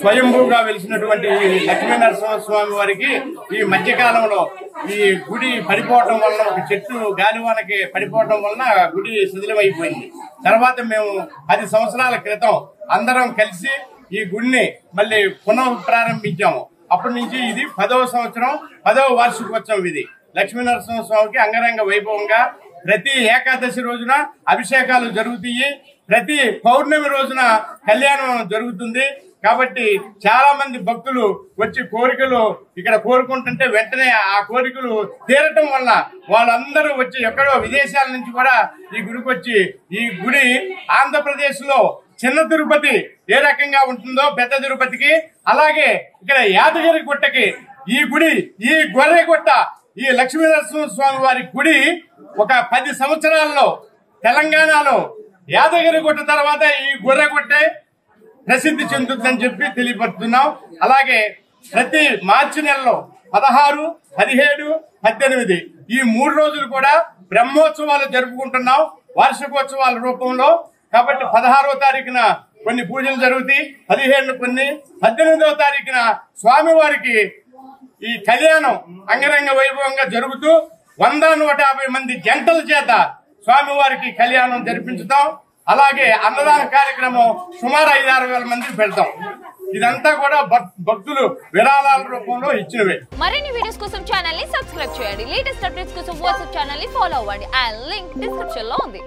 స్వయంభూగా వెలిసినటువంటి లక్ష్మీనరసింహస్వామి వారికి ఈ మధ్యకాలంలో ఈ గుడి పడిపోవటం వలన ఒక చెట్టు గాలివానకి పడిపోవటం వలన గుడి శిథిలమైపోయింది. తర్వాత మేము 10 సంవత్సరాల క్రితం అందరం కలిసి ఈ గుడిని మళ్ళీ పునః ప్రారంభించాము. అప్పటి నుంచి ఇది 10వ సంవత్సరం, 10వ వార్షికోత్సవం. ఇది లక్ష్మీనరసింహస్వామికి అంగరంగ వైభవంగా ప్రతి ఏకాదశి రోజున అభిషేకాలు జరుగుతాయి. ప్రతి పౌర్ణమి రోజున కళ్యాణం జరుగుతుంది. కాబట్టి చాలా మంది భక్తులు వచ్చి కోరికలు ఇక్కడ కోరుకుంటుంటే వెంటనే ఆ కోరికలు తీరటం వల్ల వాళ్ళందరూ వచ్చి ఎక్కడో విదేశాల నుంచి కూడా ఈ గుడికి వచ్చి, ఈ గుడి ఆంధ్రప్రదేశ్ లో చిన్న తిరుపతి ఏ రకంగా ఉంటుందో పెద్ద తిరుపతికి, అలాగే ఇక్కడ యాదగిరి గుట్టకి ఈ గుడి, ఈ గొర్రెగుట్ట, ఈ లక్ష్మీనరసింహస్వామి వారి గుడి ఒక 10 సంవత్సరాల్లో తెలంగాణలో యాదగిరి గుట్ట తర్వాత ఈ గొర్రెగుట్టే ప్రసిద్ధి చెందుతుందని చెప్పి తెలియపడుతున్నాం. అలాగే ప్రతి మార్చి నెలలో 16, 17, 18 ఈ 3 రోజులు కూడా బ్రహ్మోత్సవాలు జరుపుకుంటున్నాం వార్షికోత్సవాల రూపంలో. కాబట్టి 16వ తారీఖున కొన్ని పూజలు జరుగుతాయి, 17 కొన్ని, 18వ తారీఖున స్వామివారికి ఈ కళ్యాణం అంగరంగ వైభవంగా జరుగుతూ 100-150 మంది జంటల చేత స్వామివారికి కళ్యాణం జరిపించుతాం. అలాగే అన్నదాన కార్యక్రమం సుమారు 5-6 వేల మందికి పెడతాం. ఇదంతా కూడా భక్తులు విరాళాల రూపంలో ఇచ్చినవే. మరిన్ని వీడియోస్ కోసం ఛానల్ ని సబ్స్క్రైబ్ చేయండి. లేటెస్ట్ అప్డేట్స్ కోసం వాట్సాప్ ఛానల్ ని ఫాలో అవ్వండి. ఆ లింక్ డిస్క్రిప్షన్ లో ఉంది.